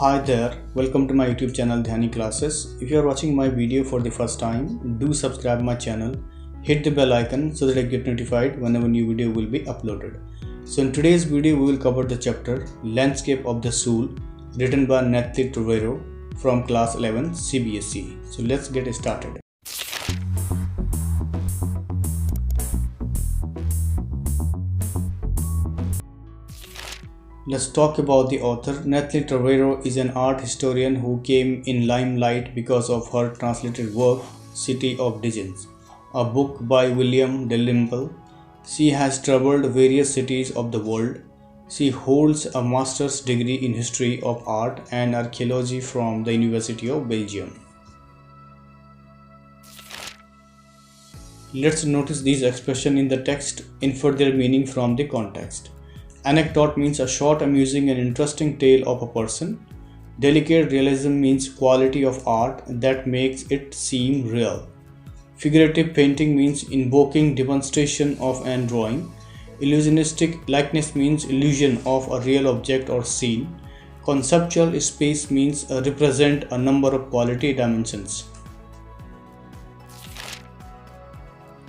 Hi there, welcome to my YouTube channel Dhyani Classes. If you are watching my video for the first time, do subscribe my channel, hit the bell icon so that I get notified whenever new video will be uploaded. So in today's video we will cover the chapter Landscape of the Soul, written by Nathalie Trevero from class 11 CBSE. So let's get started. Let's talk about the author. Nathalie Trevero is an art historian who came in limelight because of her translated work, City of Digence, a book by William Dalrymple. She has traveled various cities of the world. She holds a master's degree in history of art and archaeology from the University of Belgium. Let's notice these expressions in the text, infer their meaning from the context. Anecdote means a short, amusing and interesting tale of a person. Delicate realism means quality of art that makes it seem real. Figurative painting means invoking demonstration of an drawing. Illusionistic likeness means illusion of a real object or scene. Conceptual space means represent a number of quality dimensions.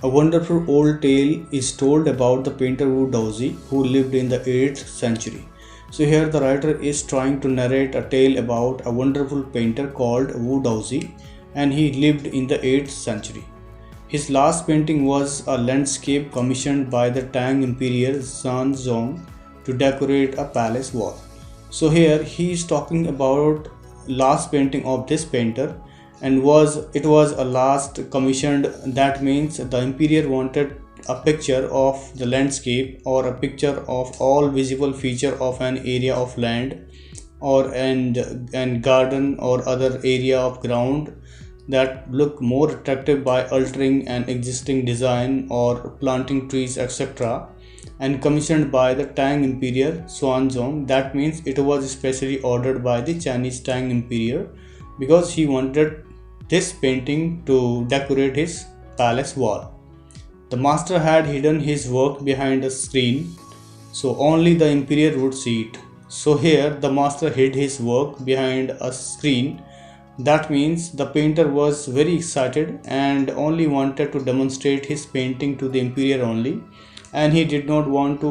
A wonderful old tale is told about the painter Wu Daozi who lived in the 8th century. So here the writer is trying to narrate a tale about a wonderful painter called Wu Daozi, and he lived in the 8th century. His last painting was a landscape commissioned by the Tang Emperor Xuanzong to decorate a palace wall. So here he is talking about last painting of this painter, and it was a last commissioned. That means the emperor wanted a picture of the landscape or a picture of all visible feature of an area of land or and garden or other area of ground that look more attractive by altering an existing design or planting trees, etc., and commissioned by the Tang Emperor Xuanzong. That means it was specially ordered by the Chinese Tang Emperor because he wanted this painting to decorate his palace wall. The master had hidden his work behind a screen, so only the emperor would see it. So here the master hid his work behind a screen. That means the painter was very excited and only wanted to demonstrate his painting to the emperor only, and he did not want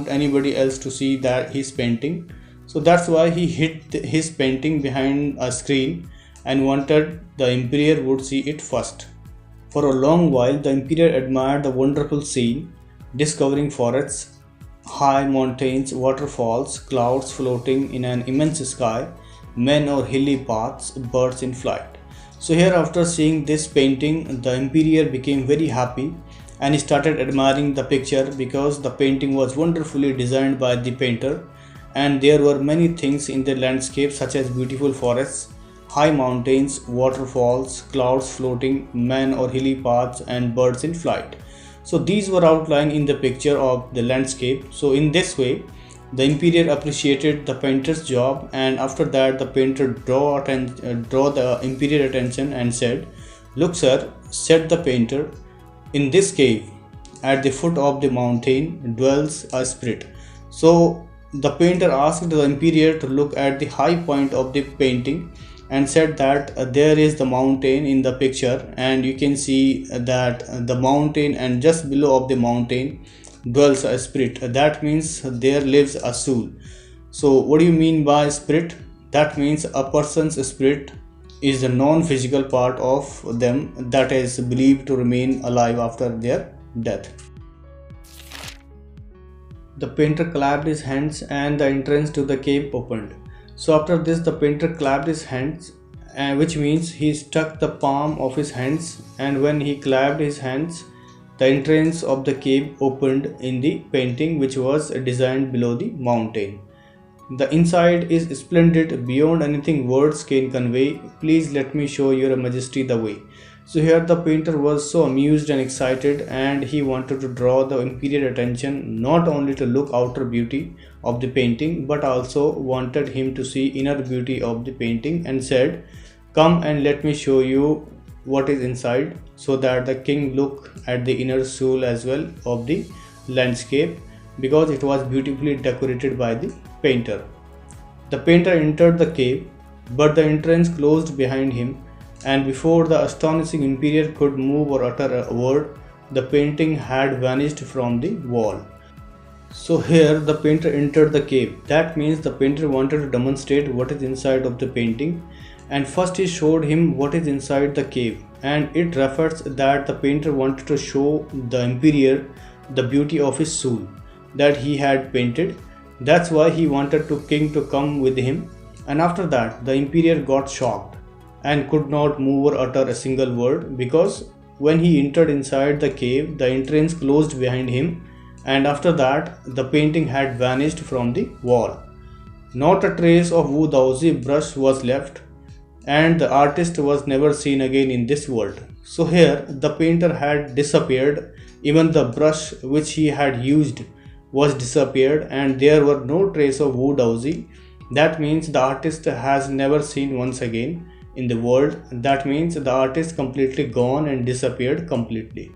anybody else to see that his painting. So that's why he hid his painting behind a screen and wanted the emperor would see it first. For a long while the emperor admired the wonderful scene, discovering forests, high mountains, waterfalls, clouds floating in an immense sky, men or hilly paths, birds in flight. So here, after seeing this painting, the emperor became very happy and he started admiring the picture because the painting was wonderfully designed by the painter, and there were many things in the landscape such as beautiful forests, high mountains, waterfalls, clouds floating, men or hilly paths and birds in flight. So these were outlined in the picture of the landscape. So in this way the emperor appreciated the painter's job, and after that the painter draw the emperor attention and said, "Look sir," said the painter, "in this cave at the foot of the mountain dwells a spirit." So the painter asked the emperor to look at the high point of the painting and said that there is the mountain in the picture, and you can see that the mountain, and just below of the mountain dwells a spirit. That means there lives a soul. So what do you mean by spirit? That means a person's spirit is the non-physical part of them that is believed to remain alive after their death. The painter clapped his hands and the entrance to the cave opened. So after this the painter clapped his hands, which means he stuck the palm of his hands, and when he clapped his hands the entrance of the cave opened in the painting which was designed below the mountain. The inside is splendid beyond anything words can convey. Please let me show your majesty the way. So here the painter was so amused and excited, and he wanted to draw the emperor attention not only to look outer beauty of the painting but also wanted him to see inner beauty of the painting, and said, "Come and let me show you what is inside," so that the king look at the inner soul as well of the landscape because it was beautifully decorated by the painter. The painter entered the cave, but the entrance closed behind him, and before the astonishing emperor could move or utter a word, the painting had vanished from the wall. So here the painter entered the cave. That means the painter wanted to demonstrate what is inside of the painting, and first he showed him what is inside the cave, and it refers that the painter wanted to show the emperor the beauty of his soul that he had painted. That's why he wanted the king to come with him, and after that the emperor got shocked and could not move or utter a single word, because when he entered inside the cave the entrance closed behind him, and after that the painting had vanished from the wall. Not a trace of Wu Daozi brush was left, and the artist was never seen again in this world. So here the painter had disappeared, even the brush which he had used was disappeared, and there were no trace of Wu Daozi. That means the artist has never seen once again in the world. That means the artist completely gone and disappeared completely.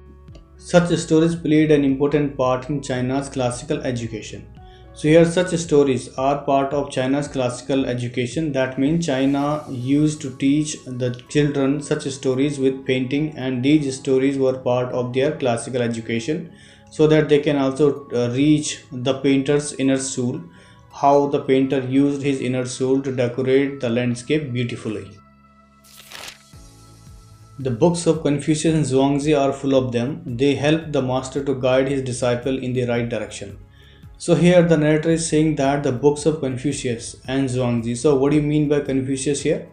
Such stories played an important part in China's classical education. So here such stories are part of China's classical education. That means China used to teach the children such stories with painting, and these stories were part of their classical education, so that they can also reach the painter's inner soul, how the painter used his inner soul to decorate the landscape beautifully. The books of Confucius and Zhuangzi are full of them. They help the master to guide his disciple in the right direction. So here the narrator is saying that the books of Confucius and Zhuangzi. So what do you mean by Confucius here?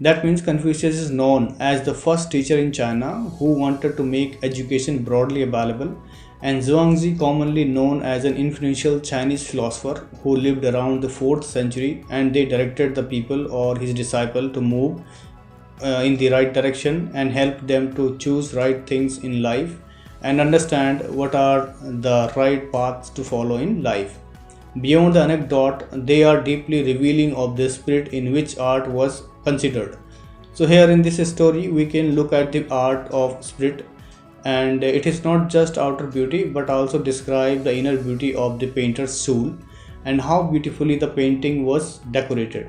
That means Confucius is known as the first teacher in China who wanted to make education broadly available, and Zhuangzi, commonly known as an influential Chinese philosopher who lived around the 4th century, and they directed the people or his disciple to move in the right direction and help them to choose right things in life and understand what are the right paths to follow in life. Beyond the anecdote, they are deeply revealing of the spirit in which art was considered. So here in this story we can look at the art of spirit, and it is not just outer beauty but also describe the inner beauty of the painter's soul and how beautifully the painting was decorated.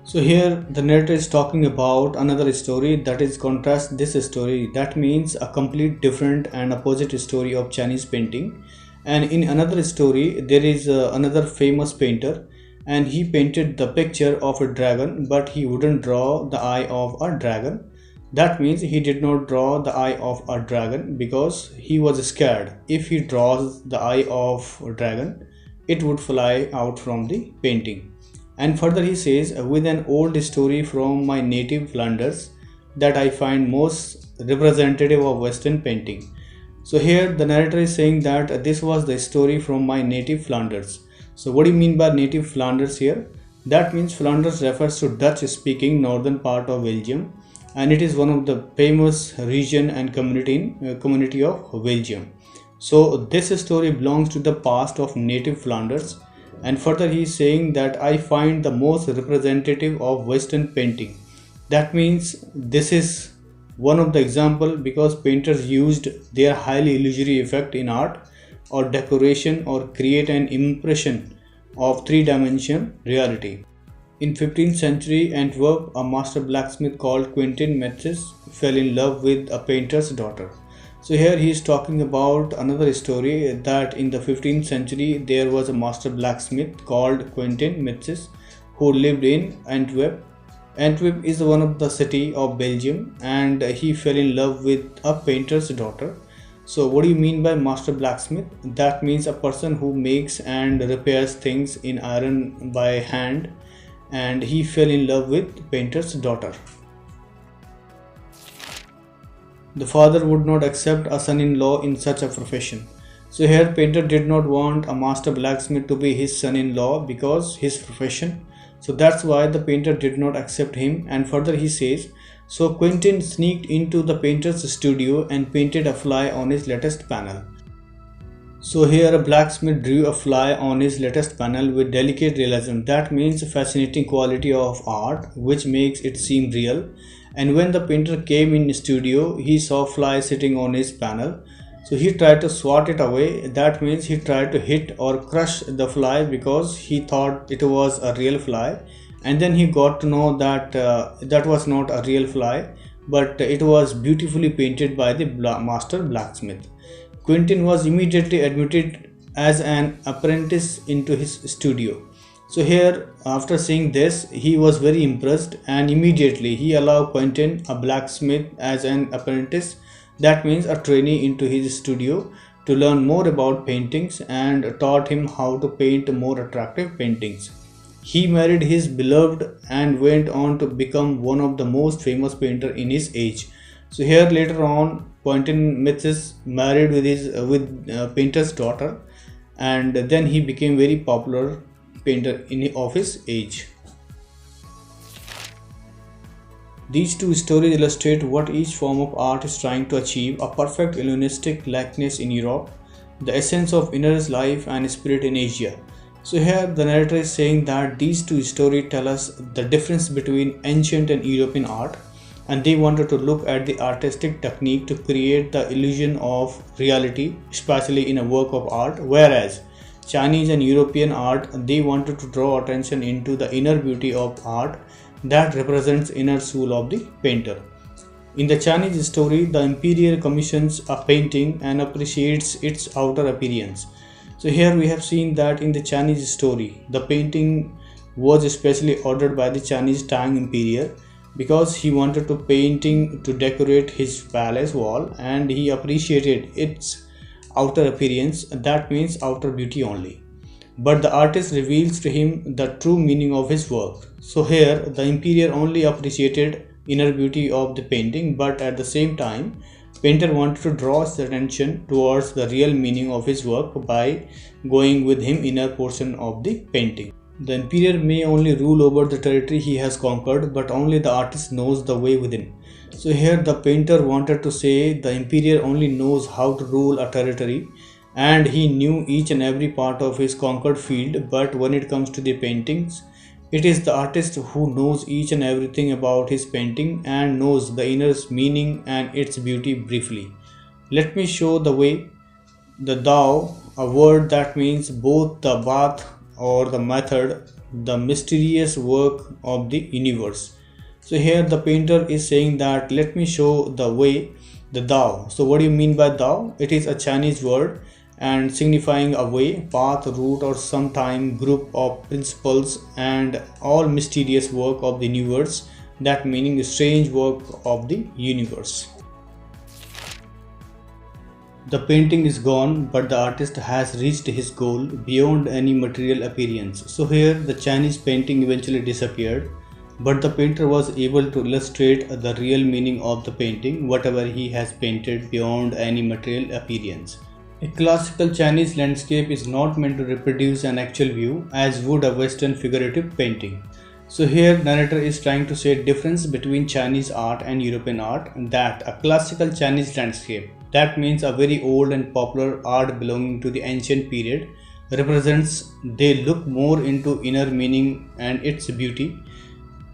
So here the narrator is talking about another story that is contrast this story. That means a complete different and opposite story of Chinese painting. And in another story there is another famous painter, and he painted the picture of a dragon, but he wouldn't draw the eye of a dragon. That means he did not draw the eye of a dragon because he was scared. If he draws the eye of a dragon, it would fly out from the painting. And further he says, with an old story from my native Flanders that I find most representative of Western painting. So here the narrator is saying that this was the story from my native Flanders. So what do you mean by native Flanders here? That means Flanders refers to Dutch speaking northern part of Belgium, and it is one of the famous region and community of Belgium. So this story belongs to the past of native Flanders. And further he is saying that I find the most representative of Western painting. That means this is one of the example because painters used their highly illusory effect in art or decoration or create an impression of three-dimensional reality. In 15th century Antwerp, a master blacksmith called Quentin Metzges fell in love with a painter's daughter. So here he is talking about another story that in the 15th century there was a master blacksmith called Quentin Metzges who lived in Antwerp. Antwerp is one of the city of Belgium, and he fell in love with a painter's daughter. So what do you mean by master blacksmith? That means a person who makes and repairs things in iron by hand, and he fell in love with painter's daughter. The father would not accept a son-in-law in such a profession. So here painter did not want a master blacksmith to be his son-in-law because his profession. So that's why the painter did not accept him. And further he says, so Quentin sneaked into the painter's studio and painted a fly on his latest panel. So here a blacksmith drew a fly on his latest panel with delicate realism. That means a fascinating quality of art which makes it seem real. And when the painter came in studio, he saw fly sitting on his panel, So he tried to swat it away. That means he tried to hit or crush the fly because he thought it was a real fly. And then he got to know that that was not a real fly, but it was beautifully painted by the master blacksmith. Quentin was immediately admitted as an apprentice into his studio. So here, after seeing this, he was very impressed, and immediately he allowed Quentin, a blacksmith, as an apprentice. That means a trainee, into his studio to learn more about paintings, and taught him how to paint more attractive paintings. He married his beloved and went on to become one of the most famous painter in his age. So here later on, Quentin Metsys married with his painter's daughter, and then he became very popular painter of his age. These two stories illustrate what each form of art is trying to achieve: a perfect Hellenistic likeness in Europe, the essence of inner life and spirit in Asia. So here the narrator is saying that these two stories tell us the difference between ancient and European art, and they wanted to look at the artistic technique to create the illusion of reality, especially in a work of art, whereas Chinese and European art, they wanted to draw attention into the inner beauty of art that represents inner soul of the painter. In the Chinese story, the emperor commissions a painting and appreciates its outer appearance. So here we have seen that in the Chinese story, the painting was especially ordered by the Chinese Tang emperor because he wanted to painting to decorate his palace wall, and he appreciated its outer appearance, that means outer beauty only. But the artist reveals to him the true meaning of his work. So here the emperor only appreciated inner beauty of the painting, but at the same time painter wanted to draw his attention towards the real meaning of his work by going with him inner portion of the painting. The emperor may only rule over the territory he has conquered, but only the artist knows the way within. So here the painter wanted to say the emperor only knows how to rule a territory, and he knew each and every part of his conquered field, but when it comes to the paintings, it is the artist who knows each and everything about his painting and knows the inner meaning and its beauty briefly. Let me show the way. The Tao, a word that means both the path or the method, the mysterious work of the universe. So here the painter is saying that let me show the way, the Tao. So what do you mean by Tao? It is a Chinese word and signifying a way, path, route, or sometime group of principles and all mysterious work of the universe, that meaning strange work of the universe. The painting is gone, but the artist has reached his goal beyond any material appearance. So here the Chinese painting eventually disappeared, but the painter was able to illustrate the real meaning of the painting, whatever he has painted beyond any material appearance. A classical Chinese landscape is not meant to reproduce an actual view as would a Western figurative painting. So here narrator is trying to say difference between Chinese art and European art, that a classical Chinese landscape, that means a very old and popular art belonging to the ancient period, represents they look more into inner meaning and its beauty,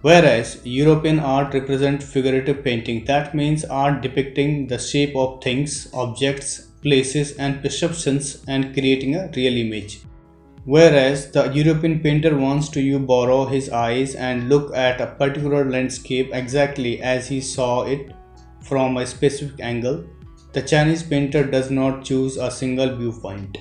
whereas European art represents figurative painting, that means art depicting the shape of things, objects, places and perceptions and creating a real image. Whereas the European painter wants to you borrow his eyes and look at a particular landscape exactly as he saw it from a specific angle, the Chinese painter does not choose a single viewpoint.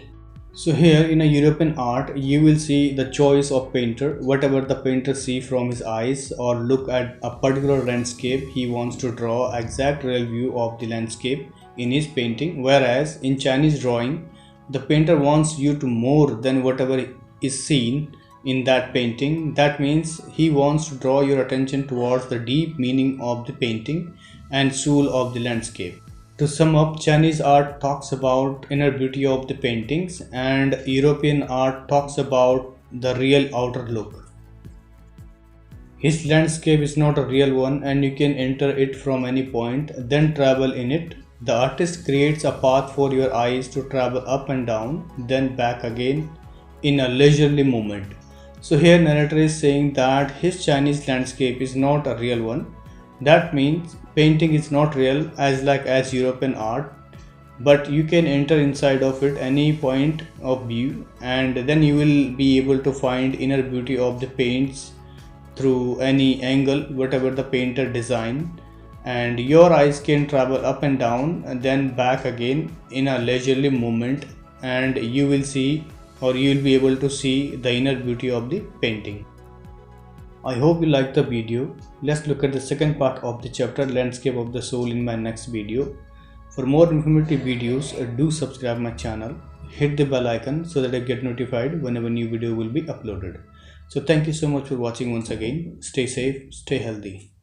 So here in a European art, you will see the choice of painter, whatever the painter see from his eyes or look at a particular landscape, he wants to draw exact real view of the landscape in his painting, whereas in Chinese drawing, the painter wants you to more than whatever is seen in that painting. That means he wants to draw your attention towards the deep meaning of the painting and soul of the landscape. To sum up, Chinese art talks about inner beauty of the paintings and European art talks about the real outer look. His landscape is not a real one and you can enter it from any point, then travel in it. The artist creates a path for your eyes to travel up and down, then back again in a leisurely movement. So here narrator is saying that his Chinese landscape is not a real one. That means painting is not real as European art. but you can enter inside of it any point of view, and then you will be able to find inner beauty of the paints through any angle whatever the painter design, and your eyes can travel up and down and then back again in a leisurely movement, and you will see, or you will be able to see the inner beauty of the painting. I hope you liked the video. Let's look at the second part of the chapter Landscape of the Soul in my next video. For more informative videos, do subscribe my channel, hit the bell icon so that I get notified whenever new video will be uploaded. So thank you so much for watching once again. Stay safe, stay healthy.